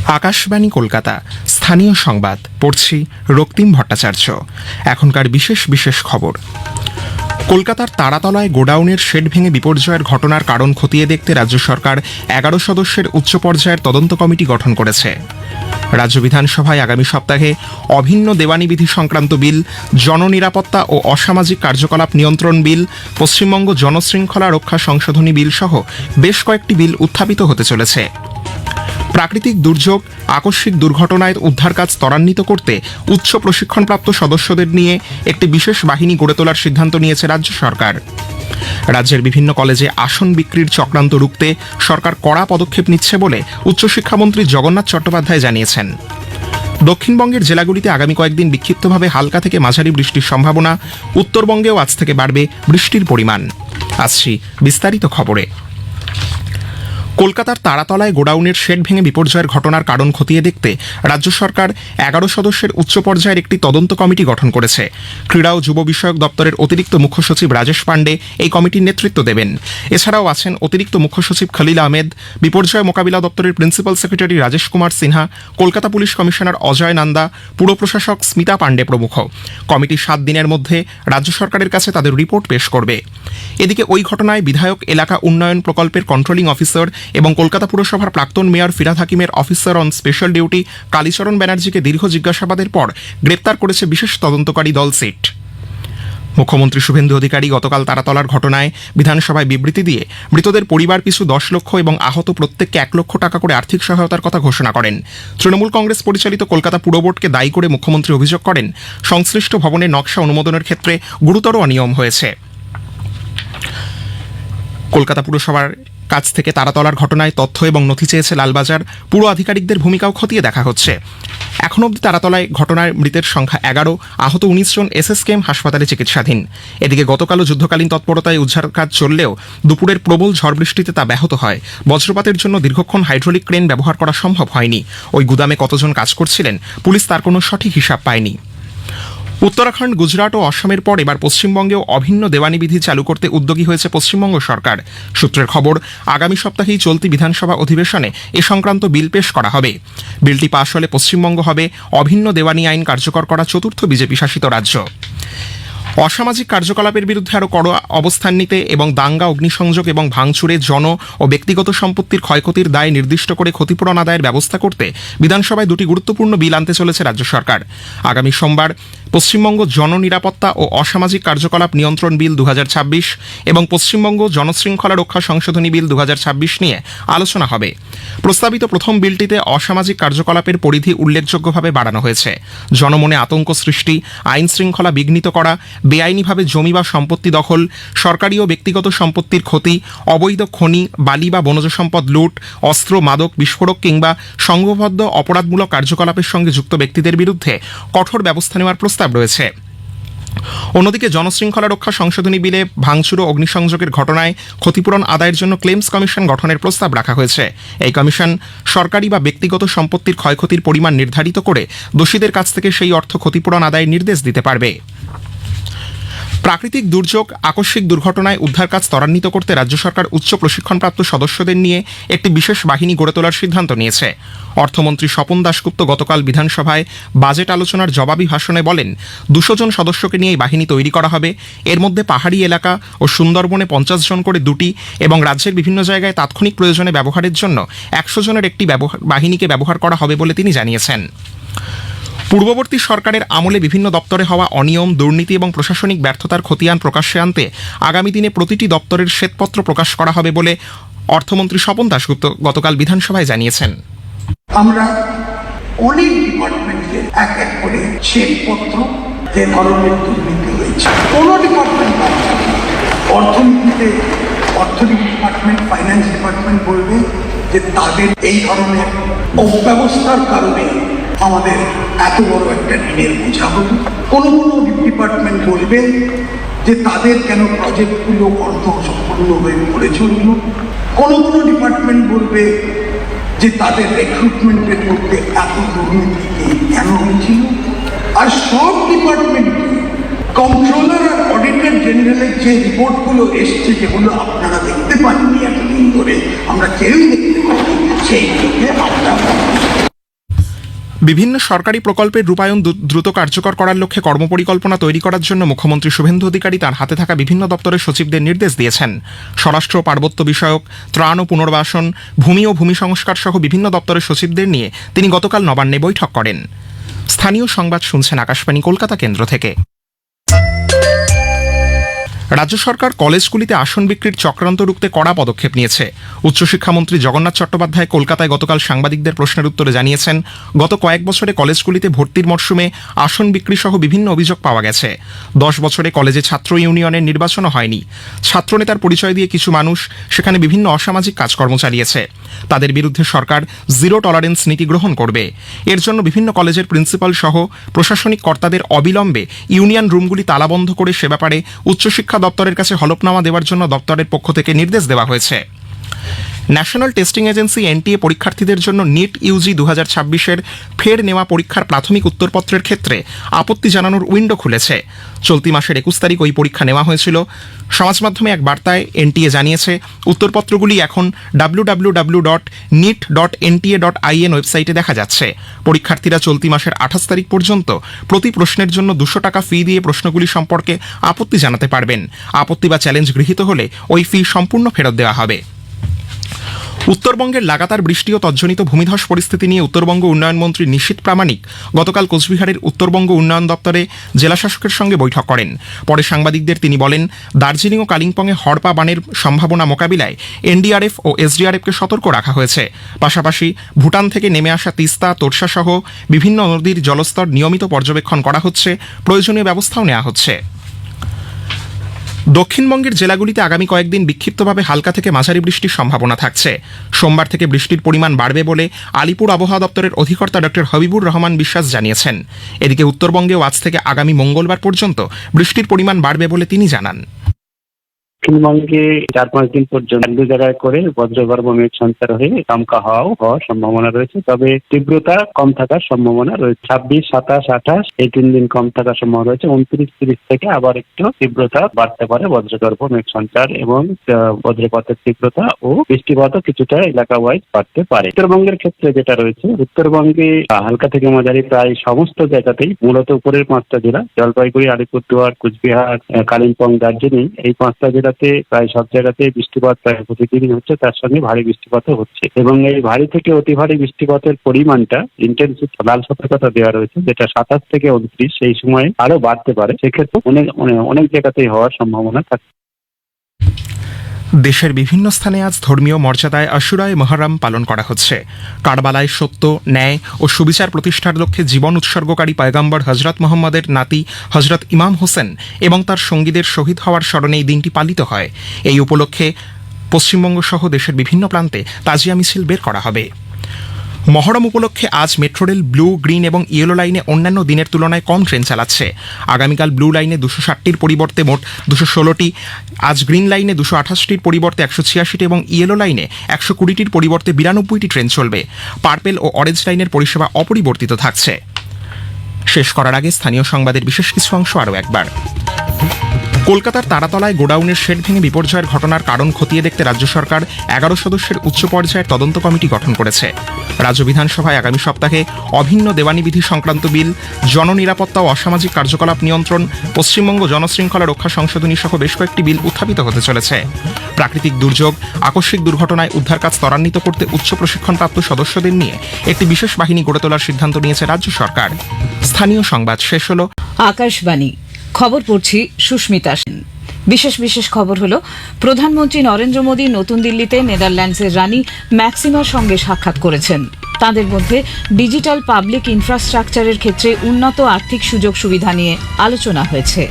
আকাশবাণী কলকাতা, স্থানীয় সংবাদ পড়ছি রক্তিম ভট্টাচার্য। এখনকার বিশেষ খবর। কলকাতার তারাতলায় গোডাউনের শেড ভেঙে বিপর্যয়ের ঘটনার কারণ খতিয়ে দেখতে রাজ্য সরকার 11 সদস্যের উচ্চ পর্যায়ের তদন্ত কমিটি গঠন করেছে। রাজ্য বিধানসভায় আগামী সপ্তাহে অভিন্ন দেওয়ানি বিধি সংক্রান্ত বিল, জননিরাপত্তা ও অসামাজিক কার্যকলাপ নিয়ন্ত্রণ বিল, পশ্চিমবঙ্গ জনশৃঙ্খলা রক্ষা সংশোধনী বিল সহ বেশ কয়েকটি বিল উত্থাপিত হতে চলেছে। প্রাকৃতিক দুর্যোগ, আকস্মিক দুর্ঘটনায় উদ্ধার কাজ ত্বরান্বিত করতে উচ্চ প্রশিক্ষণপ্রাপ্ত সদস্যদের নিয়ে একটি বিশেষ বাহিনী গড়ে তোলার সিদ্ধান্ত নিয়েছে রাজ্য সরকার। রাজ্যের বিভিন্ন কলেজে আসন বিক্রির চক্রান্ত রুখতে সরকার কড়া পদক্ষেপ নিচ্ছে বলে উচ্চশিক্ষামন্ত্রী জগন্নাথ চট্টোপাধ্যায় জানিয়েছেন। দক্ষিণবঙ্গের জেলাগুলিতে আগামী কয়েকদিন বিক্ষিপ্তভাবে হালকা থেকে মাঝারি বৃষ্টির সম্ভাবনা। উত্তরবঙ্গেও আজ থেকে বাড়বে বৃষ্টির পরিমাণ। আসছি বিস্তারিত খবরে। কলকাতার তারাতলায় গোডাউনের শেড ভেঙে বিপর্যয়ের ঘটনার কারণ খতিয়ে দেখতে রাজ্য সরকার 11 সদস্যের উচ্চ পর্যায়ের একটি তদন্ত কমিটি গঠন করেছে। ক্রীড়া ও যুব বিষয়ক দপ্তরের অতিরিক্ত মুখ্য সচিব রাজেশ পাণ্ডে এই কমিটির নেতৃত্ব দেবেন। এছাড়াও আছেন অতিরিক্ত মুখ্য সচিব খলিল আহমেদ, বিপর্যয় মোকাবিলা দপ্তরের principal secretary Rajesh Kumar Sinha, Kolkata police commissioner Ajay Nanda, পুর প্রশাসক স্মিতা পাণ্ডে প্রমুখ। কমিটি 7 দিনের মধ্যে রাজ্য সরকারের কাছে তাদের রিপোর্ট পেশ করবে। এদিকে ওই ঘটনায় বিধায়ক এলাকা উন্নয়ন প্রকল্পের কন্ট্রোলিং অফিসার এবং কলকাতা পুরসভার প্রাক্তন মেয়র ফিরহাদ হাকিমের officer on special duty Kalicharan ব্যানার্জিকে দীর্ঘ জিজ্ঞাসাবাদের পর গ্রেপ্তার করেছে বিশেষ তদন্তকারী দল সিট। মুখ্যমন্ত্রী শুভেন্দু অধিকারী গতকাল তারাতলার ঘটনায় বিধানসভায় বিবৃতি দিয়ে মৃতদের পরিবার পিছু 10 লক্ষ এবং আহত প্রত্যেককে 1 লক্ষ টাকা করে আর্থিক সহায়তার কথা ঘোষণা করেন। তৃণমূল কংগ্রেস পরিচালিত কলকাতা পুর বোর্ডকে দায়ী করে মুখ্যমন্ত্রী অভিযোগ করেন, সংশ্লিষ্ট ভবনের নকশা অনুমোদনের ক্ষেত্রে গুরুতর অনিয়ম হয়েছে। কলকাতা পুরসভার কাছ থেকে তারাতলার ঘটনায় তথ্য এবং নথি চেয়েছে লালবাজার। পুর আধিকারিকদের ভূমিকাও খতিয়ে দেখা হচ্ছে। এখনও অবধি তারাতলায় ঘটনায় মৃতের সংখ্যা 11, আহত 19 জন এসএসকেএম হাসপাতালে চিকিৎসাধীন। এদিকে গতকালও যুদ্ধকালীন তৎপরতায় উদ্ধার কাজ চললেও দুপুরের প্রবল ঝড় বৃষ্টিতে তা ব্যাহত হয়। বজ্রপাতের জন্য দীর্ঘক্ষণ হাইড্রোলিক ক্রেন ব্যবহার করা সম্ভব হয়নি। ওই গুদামে কতজন কাজ করছিলেন পুলিশ তার কোনো সঠিক হিসাব পায়নি। উত্তরাখণ্ড, গুজরাট ও অসমের পর এবার পশ্চিমবঙ্গেও অভিন্ন দেওয়ানি বিধি চালু করতে উদ্যোগী হয়েছে পশ্চিমবঙ্গ সরকার। সূত্রের খবর, আগামী সপ্তাহেই চলতি বিধানসভা অধিবেশনে এ সংক্রান্ত বিল পেশ করা হবে। বিলটি পাশ হলে পশ্চিমবঙ্গ হবে অভিন্ন দেওয়ানি আইন কার্যকর করা চতুর্থ বিজেপি শাসিত রাজ্য। অসামাজিক কার্যকলাপের বিরুদ্ধে আরও কড়া অবস্থান নিতে এবং দাঙ্গা, অগ্নিসংযোগ এবং ভাঙচুরে জন ও ব্যক্তিগত সম্পত্তির ক্ষয়ক্ষতির দায় নির্দিষ্ট করে ক্ষতিপূরণ আদায়ের ব্যবস্থা করতে বিধানসভায় 2টি গুরুত্বপূর্ণ বিল আনতে চলেছে রাজ্য সরকার। আগামী সোমবার পশ্চিমবঙ্গ জননিরাপত্তা ও অসামাজিক কার্যকলাপ নিয়ন্ত্রণ বিল 2026 এবং পশ্চিমবঙ্গ জনশৃঙ্খলা রক্ষা সংশোধনী বিল 2026 নিয়ে আলোচনা হবে। প্রস্তাবিত প্রথম বিলটিতে অসামাজিক কার্যকলাপের পরিধি উল্লেখযোগ্যভাবে বাড়ানো হয়েছে। জনমনে আতঙ্ক সৃষ্টি, আইন শৃঙ্খলা বিঘ্নিত করা, বেআইনিভাবে জমি বা সম্পত্তি দখল, সরকারি ও ব্যক্তিগত সম্পত্তির ক্ষতি, অবৈধ খনি, বালি বা বনজ সম্পদ লুট, অস্ত্র, মাদক, বিস্ফোরক কিংবা সংঘবদ্ধ অপরাধমূলক কার্যকলাপের সঙ্গে যুক্ত ব্যক্তিদের বিরুদ্ধে কঠোর ব্যবস্থা নেওয়ার প্রস্তাব রয়েছে। অন্যদিকে জনশৃঙ্খলা রক্ষা সংশোধনী বিলে ভাঙচুর ও অগ্নিসংযোগের ঘটনায় ক্ষতিপূরণ আদায়ের জন্য ক্লেমস কমিশন গঠনের প্রস্তাব রাখা হয়েছে। এই কমিশন সরকারি বা ব্যক্তিগত সম্পত্তির ক্ষয়ক্ষতির পরিমাণ নির্ধারিত করে দোষীদের কাছ থেকে সেই অর্থ ক্ষতিপূরণ আদায়ের নির্দেশ দিতে পারবে। প্রাকৃতিক দুর্যোগ, আকস্মিক দুর্ঘটনায় উদ্ধার কাজ ত্বরান্বিত করতে রাজ্য সরকার উচ্চ প্রশিক্ষণপ্রাপ্ত সদস্যদের নিয়ে একটি বিশেষ বাহিনী গড়ে তোলার সিদ্ধান্ত নিয়েছে। অর্থমন্ত্রী স্বপন দাশগুপ্ত গতকাল বিধানসভায় বাজেট আলোচনার জবাবি ভাষণে বলেন, 200 জন সদস্যকে নিয়ে এই বাহিনী তৈরি করা হবে। এর মধ্যে পাহাড়ি এলাকা ও সুন্দরবনে 50 জন করে 2টি এবং রাজ্যের বিভিন্ন জায়গায় তাৎক্ষণিক প্রয়োজনে ব্যবহারের জন্য 100 জনের একটি বাহিনীকে ব্যবহার করা হবে বলে তিনি জানিয়েছেন। পূর্ববর্তী সরকারের আমলে বিভিন্ন দপ্তরে হওয়া অনিয়ম, দুর্নীতি এবং প্রশাসনিক ব্যর্থতার খতিয়ান প্রকাশ্যে আনতে আগামী দিনে প্রতিটি দপ্তরের শ্বেতপত্র প্রকাশ করা হবে বলে অর্থমন্ত্রী স্বপন দাশগুপ্ত গতকাল বিধানসভায় জানিয়েছেন। আমরা অনেক ডিপার্টমেন্টকে এক এক করে শ্বেতপত্র যে ধরনের দুর্নীতি হয়েছে, কোন ডিপার্টমেন্ট অর্থনীতিতে অর্থনীতি ডিপার্টমেন্ট, ফাইন্যান্স ডিপার্টমেন্ট বলবে যে তাদের এই ধরনের অব্যবস্থার কারণে আমাদের এত বড় একটা ঋণের বোঝা হল। কোনো ডিপার্টমেন্ট বলবে যে তাদের কেন প্রজেক্টগুলো অর্ধসম্পূর্ণ হয়ে পড়ে চলল। কোনো ডিপার্টমেন্ট বলবে যে তাদের রিক্রুটমেন্টের মধ্যে এত দুর্নীতি কেন হয়েছিল। আর সব ডিপার্টমেন্টে কন্ট্রোলার আর অডিটর জেনারেলের যে রিপোর্টগুলো এসছে, যেগুলো আপনারা দেখতে পাননি এতদিন ধরে, আমরা কেউই দেখতে পাইনি, সেইগুলোকে আমরা বিভিন্ন সরকারি প্রকল্পের রূপায়ণ দ্রুত কার্যকর করার লক্ষ্যে কর্মপরিকল্পনা তৈরি করার জন্য মুখ্যমন্ত্রী শুভেন্দু অধিকারী তার হাতে থাকা বিভিন্ন দপ্তরের সচিবদের নির্দেশ দিয়েছেন। স্বরাষ্ট্র, পার্বত্য বিষয়ক, ত্রাণ ও পুনর্বাসন, ভূমি ও ভূমি সংস্কার সহ বিভিন্ন দপ্তরের সচিবদের নিয়ে তিনি গতকাল নবান্নে বৈঠক করেন। স্থানীয় সংবাদ শুনছেন আকাশবাণী কলকাতা কেন্দ্র থেকে। রাজ্য সরকার কলেজগুলিতে আসন বিক্রির চক্রান্ত রুখতে কড়া পদক্ষেপ নিয়েছে। উচ্চশিক্ষামন্ত্রী জগন্নাথ চট্টোপাধ্যায় কলকাতায় গতকাল সাংবাদিকদের প্রশ্নের উত্তরে জানিয়েছেন, গত কয়েক বছরে কলেজগুলিতে ভর্তির মরশুমে আসন বিক্রি সহ বিভিন্ন অভিযোগ পাওয়া গেছে। 10 বছরে কলেজে ছাত্র ইউনিয়নের নির্বাচনও হয়নি। ছাত্রনেতার পরিচয় দিয়ে কিছু মানুষ সেখানে বিভিন্ন অসামাজিক কাজকর্ম চালিয়েছে। তাদের বিরুদ্ধে সরকার জিরো টলারেন্স নীতি গ্রহণ করবে। এর জন্য বিভিন্ন কলেজের প্রিন্সিপাল সহ প্রশাসনিক কর্তাদের অবিলম্বে ইউনিয়ন রুমগুলি তালাবন্ধ করে সে ব্যাপারে উচ্চশিক্ষা দপ্তরের কাছে হলফনামা দেওয়ার জন্য দপ্তরের পক্ষ থেকে নির্দেশ দেওয়া হয়েছে। ন্যাশনাল টেস্টিং এজেন্সি এনটিএ পরীক্ষার্থীদের জন্য নিট ইউজি 2026-এর ফের নেওয়া পরীক্ষার প্রাথমিক উত্তরপত্রের ক্ষেত্রে আপত্তি জানানোর উইন্ডো খুলেছে। চলতি মাসের 21 তারিখ ওই পরীক্ষা নেওয়া হয়েছিল। সমাজ মাধ্যমে এক বার্তায় এনটিএ জানিয়েছে, উত্তরপত্রগুলি এখন www.nit.nta.in ওয়েবসাইটে দেখা যাচ্ছে। পরীক্ষার্থীরা চলতি মাসের 28 তারিখ পর্যন্ত প্রতি প্রশ্নের জন্য 200 টাকা ফি দিয়ে প্রশ্নগুলি সম্পর্কে আপত্তি জানাতে পারবেন। আপত্তি বা চ্যালেঞ্জ গৃহীত হলে ওই ফি সম্পূর্ণ ফেরত দেওয়া হবে। উত্তরবঙ্গের লাগাতার বৃষ্টি ও তজ্জনিত ভূমিধস পরিস্থিতি নিয়ে উত্তরবঙ্গ উন্নয়ন মন্ত্রী নিশীথ প্রামাণিক গতকাল কোচবিহারের উত্তরবঙ্গ উন্নয়ন দপ্তরে জেলাশাসকের সঙ্গে বৈঠক করেন। পরে সাংবাদিকদের তিনি বলেন, দার্জিলিং ও কালিম্পংয়ে হড়পা বানের সম্ভাবনা মোকাবিলায় এনডিআরএফ ও এসডিআরএফকে সতর্ক রাখা হয়েছে। পাশাপাশি ভুটান থেকে নেমে আসা তিস্তা, তোরসা সহ বিভিন্ন নদীর জলস্তর নিয়মিত পর্যবেক্ষণ করা হচ্ছে, প্রয়োজনীয় ব্যবস্থাও নেওয়া হচ্ছে। দক্ষিণবঙ্গের জেলাগুলিতে আগামী কয়েকদিন বিক্ষিপ্তভাবে হালকা থেকে মাঝারি বৃষ্টির সম্ভাবনা থাকছে। সোমবার থেকে বৃষ্টির পরিমাণ বাড়বে বলে আলিপুর আবহাওয়া দপ্তরের অধিকর্তা ডক্টর হবিবুর রহমান বিশ্বাস জানিয়েছেন। এদিকে উত্তরবঙ্গেও আজ থেকে আগামী মঙ্গলবার পর্যন্ত বৃষ্টির পরিমাণ বাড়বে বলে তিনি জানান। দক্ষিণবঙ্গে 4-5 দিন পর্যন্ত 1-2 জায়গায় করে বজ্রগর্ভ মেঘ সঞ্চার হয়ে দমকা হাওয়াও হওয়ার সম্ভাবনা রয়েছে, তবে তীব্রতা কম থাকার সম্ভাবনা রয়েছে। 26, 27, 28 এই 3 দিন কম থাকার সম্ভাবনা রয়েছে। 29, 30 থেকে আবার একটু তীব্রতা বাড়তে পারে বজ্রগর্ভ মেঘ সঞ্চার এবং বজ্রপাতের তীব্রতা ও বৃষ্টিপাতও কিছুটা এলাকা ওয়াইজ বাড়তে পারে। উত্তরবঙ্গের ক্ষেত্রে যেটা রয়েছে, উত্তরবঙ্গে হালকা থেকে মাঝারি প্রায় সমস্ত জায়গাতেই, মূলত উপরের 5টা জেলা জলপাইগুড়ি, আলিপুরদুয়ার, কুচবিহার, কালিম্পং, দার্জিলিং, এই 5টা জেলা প্রায় সব জায়গাতে বৃষ্টিপাত প্রায় প্রতিদিনই হচ্ছে, তার সঙ্গে ভারী বৃষ্টিপাতও হচ্ছে এবং এই ভারী থেকে অতি ভারী বৃষ্টিপাতের পরিমাণটা ইন্টেন্সিটি লাল সতর্কতা দেওয়া রয়েছে, যেটা 27 থেকে 29 সেই সময় আরো বাড়তে পারে। সেক্ষেত্রে অনেক জায়গাতেই হওয়ার সম্ভাবনা থাকে। দেশের বিভিন্ন স্থানে আজ ধর্মীয় মর্যাদায় আশুরায়ে মুহররম পালন করা হচ্ছে। কারবালায় সত্য, ন্যায় ও সুবিচার প্রতিষ্ঠার লক্ষ্যে জীবন উৎসর্গকারী পয়গম্বর হযরত মুহাম্মদের নাতি হযরত ইমাম হোসেন এবং তার সঙ্গীদের শহীদ হওয়ার স্মরণে এই দিনটি পালিত হয়। এই উপলক্ষে পশ্চিমবঙ্গ সহ দেশের বিভিন্ন প্রান্তে তাজিয়া মিছিল বের করা হবে। মহরম উপলক্ষে আজ মেট্রো রেল ব্লু, গ্রিন এবং ইয়েলো লাইনে অন্যান্য দিনের তুলনায় কম ট্রেন চালাচ্ছে। আগামীকাল ব্লু লাইনে 260টির পরিবর্তে মোট 216টি, আজ গ্রিন লাইনে 228টির পরিবর্তে 186টি এবং ইয়েলো লাইনে 120টির পরিবর্তে 92টি ট্রেন চলবে। পার্পেল ও অরেঞ্জ লাইনের পরিষেবা অপরিবর্তিত থাকছে। শেষ করার আগে স্থানীয় সংবাদের বিশেষ কিছু অংশ আরও একবার। কলকাতার তারাতলায় গোডাউনের শেড ভেঙে বিপর্যয়ের ঘটনার কারণ খতিয়ে দেখতে রাজ্য সরকার 11 সদস্যের উচ্চ পর্যায়ের তদন্ত কমিটি গঠন করেছে। রাজ্য বিধানসভায় আগামী সপ্তাহে অভিন্ন দেওয়ানি বিধি সংক্রান্ত বিল, জননিরাপত্তা ও অসামাজিক কার্যকলাপ নিয়ন্ত্রণ, পশ্চিমবঙ্গ জনশৃঙ্খলা রক্ষা সংশোধনী সহ বেশ কয়েকটি বিল উত্থাপিত হতে চলেছে। প্রাকৃতিক দুর্যোগ, আকস্মিক দুর্ঘটনায় উদ্ধার কাজ ত্বরান্বিত করতে উচ্চ প্রশিক্ষণপ্রাপ্ত সদস্যদের নিয়ে একটি বিশেষ বাহিনী গড়ে তোলার সিদ্ধান্ত নিয়েছে রাজ্য সরকার। স্থানীয় সংবাদ শেষ হলো। আকাশবাণী খবর পড়ছি সুস্মিতা সেন। বিশেষ খবর হলো, প্রধানমন্ত্রী নরেন্দ্র মোদী নতুন দিল্লিতে নেদারল্যান্ডসের রানী ম্যাক্সিমার সঙ্গে সাক্ষাৎ করেছেন। তাদের মধ্যে ডিজিটাল পাবলিক ইনফ্রাস্ট্রাকচারের ক্ষেত্রে উন্নত আর্থিক সুযোগ সুবিধা নিয়ে আলোচনা হয়েছে।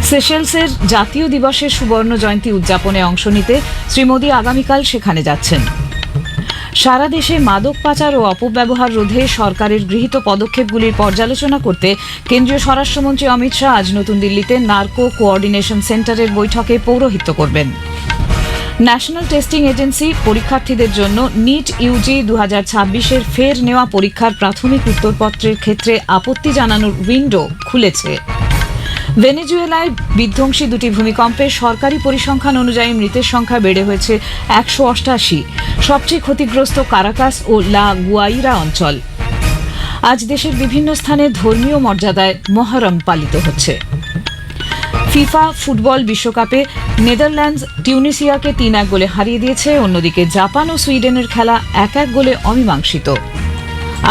সেশেলসের জাতীয় দিবসের সুবর্ণ জয়ন্তী উদযাপনে অংশ নিতে শ্রী মোদী আগামীকাল সেখানে যাচ্ছেন। সারা দেশে মাদক পাচার ও অপব্যবহার রোধে সরকারের গৃহীত পদক্ষেপগুলির পর্যালোচনা করতে কেন্দ্রীয় স্বরাষ্ট্রমন্ত্রী অমিত শাহ আজ নতুন দিল্লিতে নার্কো কোঅর্ডিনেশন সেন্টারের বৈঠকে পৌরোহিত্য করবেন। ন্যাশনাল টেস্টিং এজেন্সি পরীক্ষার্থীদের জন্য নিট ইউজি 2026-এর ফের নেওয়া পরীক্ষার প্রাথমিক উত্তরপত্রের ক্ষেত্রে আপত্তি জানানোর উইন্ডো খুলেছে। ভেনেজুয়েলায় বিধ্বংসী 2টি ভূমিকম্পে সরকারি পরিসংখ্যান অনুযায়ী মৃতের সংখ্যা বেড়ে হয়েছে 188। সবচেয়ে ক্ষতিগ্রস্ত কারাকাস ও লা গুয়াইরা অঞ্চল। আজ দেশের বিভিন্ন স্থানে ধর্মীয় মর্যাদায় মহরম পালিত হচ্ছে। ফিফা ফুটবল বিশ্বকাপে নেদারল্যান্ডস টিউনিসিয়াকে 3-1 গোলে হারিয়ে দিয়েছে। অন্যদিকে জাপান ও সুইডেনের খেলা 1-1 গোলে অমীমাংসিত।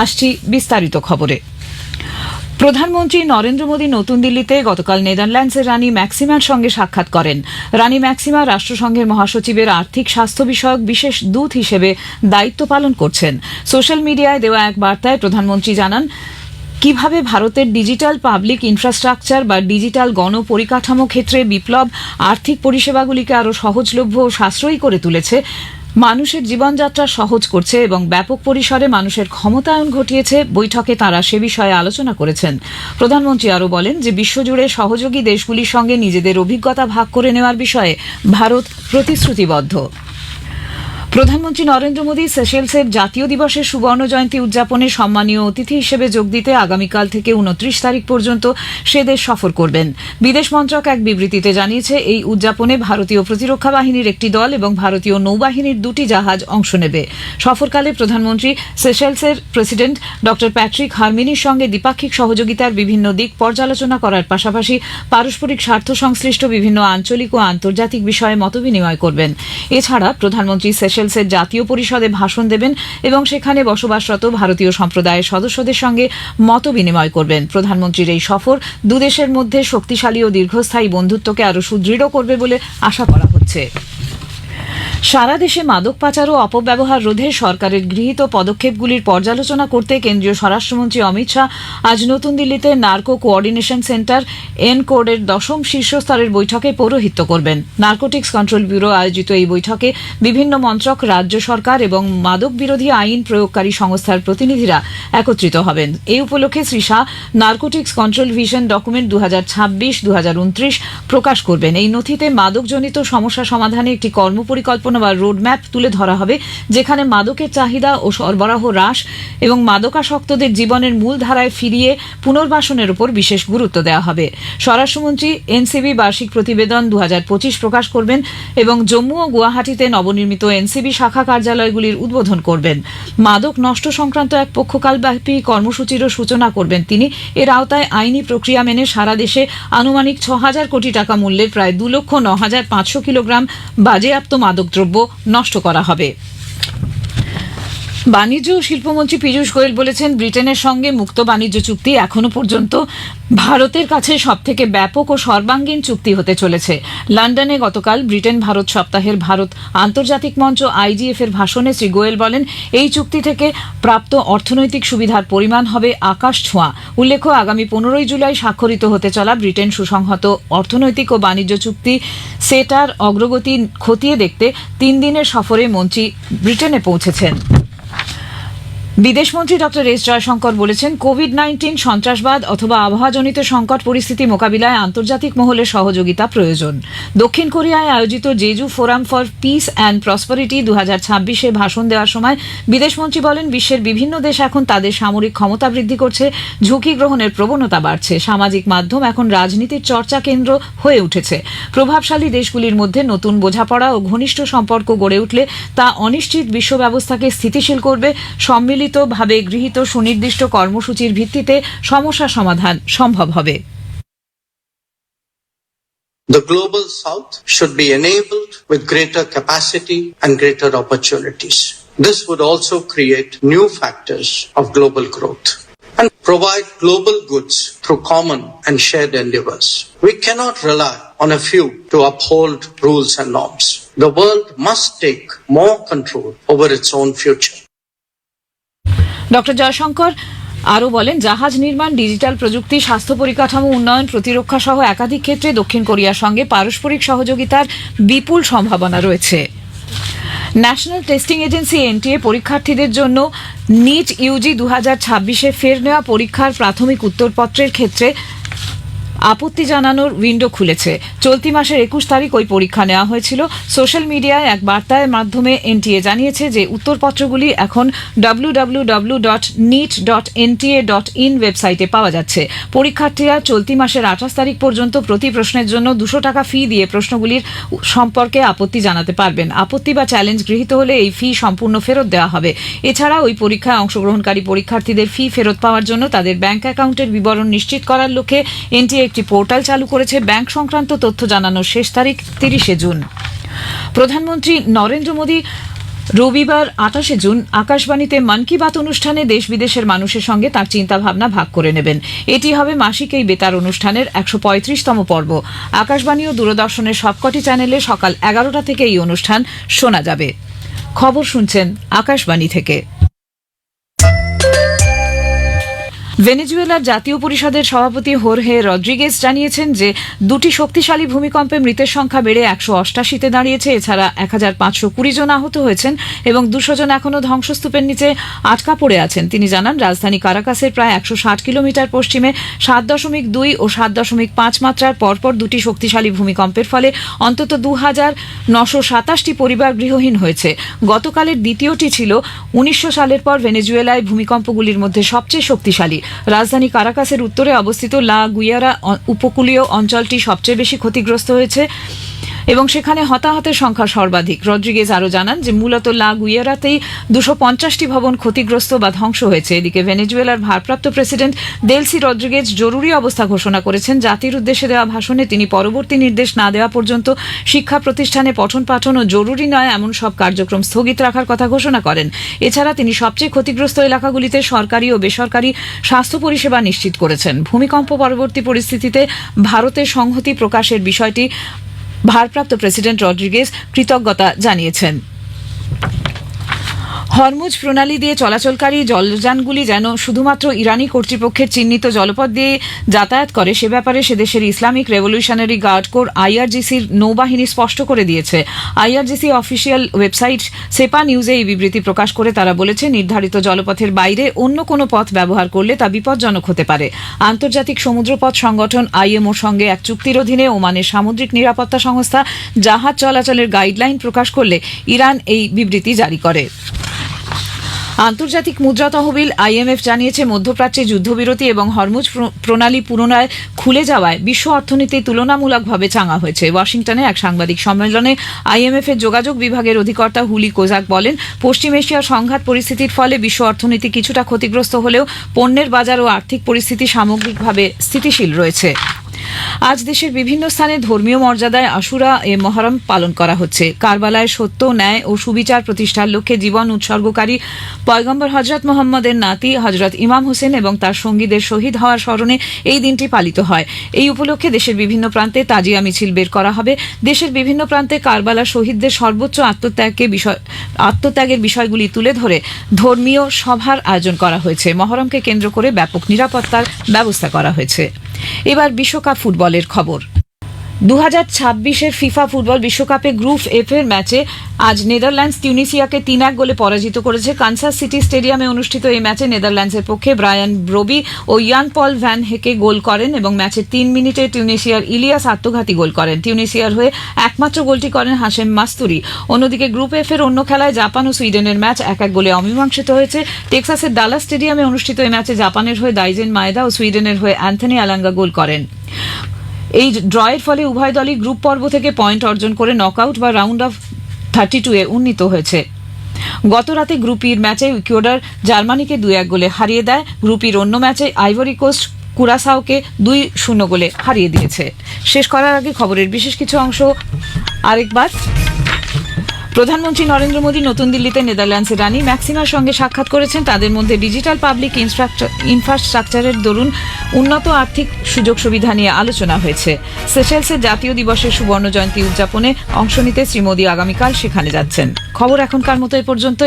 আসছি বিস্তারিত খবরে। প্রধানমন্ত্রী নরেন্দ্র মোদী নতুন দিল্লিতে গতকাল নেদারল্যান্ডসের রানী ম্যাক্সিমার সঙ্গে সাক্ষাৎ করেন। রানী ম্যাক্সিমা রাষ্ট্রসংঘের মহাসচিবের আর্থিক স্বাস্থ্য বিষয়ক বিশেষ দূত হিসেবে দায়িত্ব পালন করছেন। সোশ্যাল মিডিয়ায় দেওয়া এক বার্তায় প্রধানমন্ত্রী জানান, কিভাবে ভারতের ডিজিটাল পাবলিক ইনফ্রাস্ট্রাকচার বা ডিজিটাল গণপরিকাঠামো ক্ষেত্রে বিপ্লব আর্থিক পরিষেবাগুলিকে আরও সহজলভ্য ও সাশ্রয়ী করে তুলেছে, মানুষের জীবনযাত্রা সহজ করছে এবং ব্যাপক পরিসরে মানুষের ক্ষমতায়ন ঘটিয়েছে। বৈঠকে তাঁরা সে বিষয়ে আলোচনা করেছেন। প্রধানমন্ত্রী আরও বলেন যে বিশ্বজুড়ে সহযোগী দেশগুলির সঙ্গে নিজেদের অভিজ্ঞতা ভাগ করে নেওয়ার বিষয়ে ভারত প্রতিশ্রুতিবদ্ধ। প্রধানমন্ত্রী নরেন্দ্র মোদী সেশেলসের জাতীয় দিবসের সুবর্ণ জয়ন্তী উদযাপনে সম্মানীয় অতিথি হিসেবে যোগ দিতে আগামীকাল থেকে 29 তারিখ পর্যন্ত সে দেশ সফর করবেন। বিদেশ মন্ত্রক এক বিবৃতিতে জানিয়েছে, এই উদযাপনে ভারতীয় প্রতিরক্ষা বাহিনীর একটি দল এবং ভারতীয় নৌবাহিনীর 2টি জাহাজ অংশ নেবে। সফরকালে প্রধানমন্ত্রী সেশেলসের প্রেসিডেন্ট ড প্যাট্রিক হারমিনির সঙ্গে দ্বিপাক্ষিক সহযোগিতার বিভিন্ন দিক পর্যালোচনা করার পাশাপাশি পারস্পরিক স্বার্থ সংশ্লিষ্ট বিভিন্ন আঞ্চলিক ও আন্তর্জাতিক বিষয়ে মতবিনিময় করবেন। এছাড়া প্রধানমন্ত্রী সেশেলসের জাতীয় পরিষদে ভাষণ দেবেন এবং সেখানে বসবাসরত ভারতীয় সম্প্রদায়ের সদস্যদের সঙ্গে মতবিনিময় করবেন। প্রধানমন্ত্রীর এই সফর দুদেশের মধ্যে শক্তিশালী ও দীর্ঘস্থায়ী বন্ধুত্বকে আরও সুদৃঢ় করবে বলে আশা করা হচ্ছে। সারা দেশে মাদক পাচার ও অপব্যবহার রোধে সরকারের গৃহীত পদক্ষেপগুলির পর্যালোচনা করতে কেন্দ্রীয় স্বরাষ্ট্রমন্ত্রী অমিত শাহ আজ নতুন দিল্লিতে নার্কো কোঅর্ডিনেশন সেন্টার এনকোডের 10ম শীর্ষস্তরের বৈঠকে পৌরোহিত্য করবেন। নার্কোটিক্স কন্ট্রোল ব্যুরো আয়োজিত এই বৈঠকে বিভিন্ন মন্ত্রক, রাজ্য সরকার এবং মাদক বিরোধী আইন প্রয়োগকারী সংস্থার প্রতিনিধিরা একত্রিত হবেন। এই উপলক্ষে Shri Shah narcotics control vision document 2026-2029 প্রকাশ করবেন। এই নথিতে মাদকজনিত সমস্যা সমাধানে একটি কর্মপরিকল্পনা বা রোডম্যাপ তুলে ধরা হবে, যেখানে মাদকের চাহিদা ও সরবরাহ হ্রাস এবং মাদকাসক্তদের জীবনের মূল ধারায় ফিরিয়ে পুনর্বাসনের উপর বিশেষ গুরুত্ব দেওয়া হবে। স্বরাষ্ট্রমন্ত্রী এনসিবি বার্ষিক প্রতিবেদন 2025 প্রকাশ করবেন এবং জম্মু ও গুয়াহাটিতে নবনির্মিত এনসিবি শাখা কার্যালয়গুলির উদ্বোধন করবেন। মাদক নষ্ট সংক্রান্ত এক পক্ষকালব্যাপী কর্মসূচিরও সূচনা করবেন তিনি। এর আওতায় আইনি প্রক্রিয়া মেনে সারা দেশে আনুমানিক 6,000 কোটি টাকা মূল্যের প্রায় 2,09,500 কিলোগ্রাম বাজেয়াপ্ত মাদকদ্রব্য নষ্ট করা হবে। বাণিজ্য ও শিল্পমন্ত্রী পীযূষ গোয়েল বলেছেন, ব্রিটেনের সঙ্গে মুক্ত বাণিজ্য চুক্তি এখনো পর্যন্ত ভারতের কাছে সবথেকে ব্যাপক ও সর্বাঙ্গীন চুক্তি হতে চলেছে। লন্ডনে গতকাল ব্রিটেন ভারত সপ্তাহের ভারত আন্তর্জাতিক মঞ্চ IGF এর ভাষণে শ্রী গোয়েল বলেন, এই চুক্তি থেকে প্রাপ্ত অর্থনৈতিক সুবিধার পরিমাণ হবে আকাশ ছোঁয়া। উল্লেখ্য, আগামী 15 জুলাই স্বাক্ষরিত হতে চলা ব্রিটেন সুসংহত অর্থনৈতিক ও বাণিজ্য চুক্তি সেটার অগ্রগতি খতিয়ে দেখতে 3 দিনের সফরে মন্ত্রী ব্রিটেনে পৌঁছেছেন। বিদেশমন্ত্রী ডক্টর এস জয়শঙ্কর বলেছেন, কোভিড-19 সন্ত্রাসবাদ অথবা আবহাওয়াজনিত সংকট পরিস্থিতি মোকাবিলায় আন্তর্জাতিক মহলের সহযোগিতা প্রয়োজন। দক্ষিণ কোরিয়ায় আয়োজিত Jeju forum for peace and prosperity 2026-এ ভাষণ দেওয়ার সময় বিদেশমন্ত্রী বলেন, বিশ্বের বিভিন্ন দেশ এখন তাদের সামরিক ক্ষমতা বৃদ্ধি করছে, ঝুঁকি গ্রহণের প্রবণতা বাড়ছে। সামাজিক মাধ্যম এখন রাজনীতির চর্চা কেন্দ্র হয়ে উঠেছে। প্রভাবশালী দেশগুলির মধ্যে নতুন বোঝাপড়া ও ঘনিষ্ঠ সম্পর্ক গড়ে উঠলে তা অনিশ্চিত বিশ্ব ব্যবস্থাকে স্থিতিশীল করবে। সম্মিলিতভাবে গৃহীত সুনির্দিষ্ট কর্মসূচির ভিত্তিতে সমস্যা সমাধান সম্ভব হবে। The global south should be enabled with greater capacity and greater opportunities. This would also create new factors of global growth and provide global goods through common and shared endeavors. We cannot rely on a few to uphold rules and norms. The world must take more control over its own future. Doctor Jaishankar আরও বলেন, জাহাজ নির্মাণ, digital প্রযুক্তি, স্বাস্থ্য পরিকাঠামো উন্নয়ন, প্রতিরক্ষা সহ একাধিক ক্ষেত্রে দক্ষিণ কোরিয়ার সঙ্গে পারস্পরিক সহযোগিতার বিপুল সম্ভাবনা রয়েছে। ন্যাশনাল টেস্টিং এজেন্সি NTA পরীক্ষার্থীদের জন্য নিট ইউজি 2026-এ ফের নেওয়া পরীক্ষার প্রাথমিক উত্তরপত্রের ক্ষেত্রে আপত্তি জানানোর উইন্ডো খুলেছে। চলতি মাসের 21 তারিখ ওই পরীক্ষা নেওয়া হয়েছিল। সোশ্যাল মিডিয়ায় এক বার্তার মাধ্যমে এনটিএ জানিয়েছে যে উত্তরপত্রগুলি এখন www.neet.nta.in ওয়েবসাইটে পাওয়া যাচ্ছে। পরীক্ষার্থীরা চলতি মাসের 28 তারিখ পর্যন্ত প্রতি প্রশ্নের জন্য 200 টাকা ফি দিয়ে প্রশ্নগুলির সম্পর্কে আপত্তি জানাতে পারবেন। আপত্তি বা চ্যালেঞ্জ গৃহীত হলে এই ফি সম্পূর্ণ ফেরত দেওয়া হবে। এছাড়া ওই পরীক্ষায় অংশগ্রহণকারী পরীক্ষার্থীদের ফি ফেরত পাওয়ার জন্য তাদের ব্যাংক অ্যাকাউন্টের বিবরণ নিশ্চিত করার লক্ষ্যে এনটিএ একটি পোর্টাল চালু করেছে। ব্যাংক সংক্রান্ত তথ্য জানানোর শেষ তারিখ 30 জুন। প্রধানমন্ত্রী নরেন্দ্র মোদী রবিবার 28 জুন আকাশবাণীতে মন কি বাত অনুষ্ঠানে দেশ বিদেশের মানুষের সঙ্গে তার চিন্তা ভাবনা ভাগ করে নেবেন। এটি হবে মাসিক এই বেতার অনুষ্ঠানের 135তম পর্ব। আকাশবাণী ও দূরদর্শনের সবকটি চ্যানেলে সকাল 11টা থেকে এই অনুষ্ঠান শোনা যাবে। খবর শুনছেন আকাশবাণী থেকে। ভেনেজুয়েলার জাতীয় পরিষদের সভাপতি হোর্হে রদ্রিগেজ জানিয়েছেন যে দুটি শক্তিশালী ভূমিকম্পে মৃতের সংখ্যা বেড়ে 188-তে দাঁড়িয়েছে। এছাড়া 1520 জন আহত হয়েছেন এবং 200 জন এখনও ধ্বংসস্তূপের নিচে আটকা পড়ে আছেন। তিনি জানান রাজধানী কারাকাসের প্রায় 160 কিলোমিটার পশ্চিমে 7.2 ও 7.5 মাত্রার পরপর দুটি শক্তিশালী ভূমিকম্পের ফলে অন্তত 2927টি পরিবার গৃহহীন হয়েছে। গতকালের দ্বিতীয়টি ছিল 1900 সালের পর ভেনেজুয়েলায় ভূমিকম্পগুলির মধ্যে সবচেয়ে শক্তিশালী। রাজধানী কারাকাসের উত্তরে অবস্থিত লা গুইয়ারা উপকূলীয় অঞ্চলটি সবচেয়ে বেশি ক্ষতিগ্রস্ত হয়েছে এবং সেখানে হতাহতের সংখ্যা সর্বাধিক। রদ্রিগেজ আরও জানান যে মূলত লা গুইয়ারাতেই 250টি ভবন ক্ষতিগ্রস্ত বা ধ্বংস হয়েছে। এদিকে ভেনেজুয়েলার ভারপ্রাপ্ত প্রেসিডেন্ট দেলসি রদ্রিগেজ জরুরি অবস্থা ঘোষণা করেছেন। জাতির উদ্দেশ্যে দেওয়া ভাষণে তিনি পরবর্তী নির্দেশ না দেওয়া পর্যন্ত শিক্ষা প্রতিষ্ঠানে পঠন পাঠন ও জরুরি নয় এমন সব কার্যক্রম স্থগিত রাখার কথা ঘোষণা করেন। এছাড়া তিনি সবচেয়ে ক্ষতিগ্রস্ত এলাকাগুলিতে সরকারি ও বেসরকারি স্বাস্থ্য পরিষেবা নিশ্চিত করেছেন। ভূমিকম্প পরবর্তী পরিস্থিতিতে ভারতের সংহতি প্রকাশের বিষয়টি ভারপ্রাপ্ত প্রেসিডেন্ট রদ্রিগেজ কৃতজ্ঞতা জানিয়েছেন। হরমুজ প্রণালী দিয়ে চলাচলকারী জলযানগুলি যেন শুধুমাত্র ইরানি কর্তৃপক্ষের চিহ্নিত জলপথ দিয়ে যাতায়াত করে সে ব্যাপারে সে দেশের ইসলামিক রেভলিউশনারি গার্ড কোর আইআরজিসির নৌবাহিনী স্পষ্ট করে দিয়েছে। আইআরজিসি অফিসিয়াল ওয়েবসাইট সেপা নিউজে এই বিবৃতি প্রকাশ করে তারা বলেছে নির্ধারিত জলপথের বাইরে অন্য কোনো পথ ব্যবহার করলে তা বিপজ্জনক হতে পারে। আন্তর্জাতিক সমুদ্রপথ সংগঠন আইএমওর সঙ্গে এক চুক্তির অধীনে ওমানের সামুদ্রিক নিরাপত্তা সংস্থা জাহাজ চলাচলের গাইডলাইন প্রকাশ করলে ইরান এই বিবৃতি জারি করে। আন্তর্জাতিক মুদ্রা তহবিল আইএমএফ জানিয়েছে মধ্যপ্রাচ্যে যুদ্ধবিরতি এবং হরমুজ প্রণালী পুনরায় খুলে যাওয়ায় বিশ্ব অর্থনীতি তুলনামূলকভাবে চাঙা হয়েছে। ওয়াশিংটনে এক সাংবাদিক সম্মেলনে আইএমএফ এর যোগাযোগ বিভাগের অধিকর্তা হুলি কোজাক বলেন পশ্চিম এশিয়ার সংঘাত পরিস্থিতির ফলে বিশ্ব অর্থনীতি কিছুটা ক্ষতিগ্রস্ত হলেও পণ্যের বাজার ও আর্থিক পরিস্থিতি সামগ্রিকভাবে স্থিতিশীল রয়েছে। আজ দেশের বিভিন্ন স্থানে ধর্মীয় মর্যাদায় আশুরা এ মহরম পালন করা হচ্ছে। কারবালায় সত্য, ন্যায় ও সুবিচার প্রতিষ্ঠার লক্ষ্যে জীবন উৎসর্গকারী পয়গম্বর হযরত মুহাম্মদের নাতি হযরত ইমাম হোসেন এবং তার সঙ্গীদের শহীদ হওয়ার স্মরণে এই দিনটি পালিত হয়। এই উপলক্ষে দেশের বিভিন্ন প্রান্তে তাজিয়া মিছিল বের করা হবে। দেশের বিভিন্ন প্রান্তে কারবালার শহীদদের সর্বোচ্চ আত্মত্যাগের বিষয়গুলি তুলে ধরে ধর্মীয় সভার আয়োজন করা হয়েছে। মহরমকে কেন্দ্র করে ব্যাপক নিরাপত্তার ব্যবস্থা করা হয়েছে। এবার বিশ্বকাপ ফুটবলের খবর। 2026-এর ফিফা ফুটবল বিশ্বকাপে গ্রুপ এফ এর ম্যাচে আজ নেদারল্যান্ডস তিউনিসিয়াকে 3-1 গোলে পরাজিত করেছে। কানসাস সিটি স্টেডিয়ামে অনুষ্ঠিত এই ম্যাচে নেদারল্যান্ডসের পক্ষে ব্রায়ান ব্রোবি ও ইয়ান পল ভ্যান হেকে গোল করেন এবং ম্যাচের 3 মিনিটে টিউনিসিয়ার ইলিয়াস আত্মঘাতী গোল করেন। টিউনিসিয়ার হয়ে একমাত্র গোলটি করেন হাশেম মাস্তুরি। অন্যদিকে গ্রুপ এফ এর অন্য খেলায় জাপান ও সুইডেনের ম্যাচ 1-1 গোলে অমীমাংসিত হয়েছে। টেক্সাসের ডালাস স্টেডিয়ামে অনুষ্ঠিত এই ম্যাচে জাপানের হয়ে দাইজেন মায়েদা ও সুইডেনের হয়ে অ্যান্থনি আলাঙ্গা গোল করেন। এই ড্রয়ের ফলে উভয় দলই গ্রুপ পর্ব থেকে পয়েন্ট অর্জন করে নকআউট বা রাউন্ড অফ 32-এ উন্নীত হয়েছে। গত রাতে গ্রুপ ইর ম্যাচে ইকুয়েডর জার্মানিকে 2-1 গোলে হারিয়ে দেয়। গ্রুপ ইর অন্য ম্যাচে আইভরি কোস্ট কুরাসাওকে 2-0 গোলে হারিয়ে দিয়েছে। শেষ করার আগে খবরের বিশেষ কিছু অংশ আরেকবার। প্রধানমন্ত্রী নরেন্দ্র মোদী নতুন দিল্লিতে নেদারল্যান্ডসের রানী ম্যাক্সিমার সঙ্গে সাক্ষাৎ করেছেন। তাদের মধ্যে ডিজিটাল পাবলিক ইনফ্রাস্ট্রাকচারের দরুন উন্নত আর্থিক সুযোগ সুবিধা নিয়ে আলোচনা হয়েছে। সেশেলসের জাতীয় দিবসের সুবর্ণ জয়ন্তী উদযাপনে অংশ নিতে শ্রী মোদী আগামীকাল সেখানে যাচ্ছেন। খবর এখনকার মতো এ পর্যন্ত।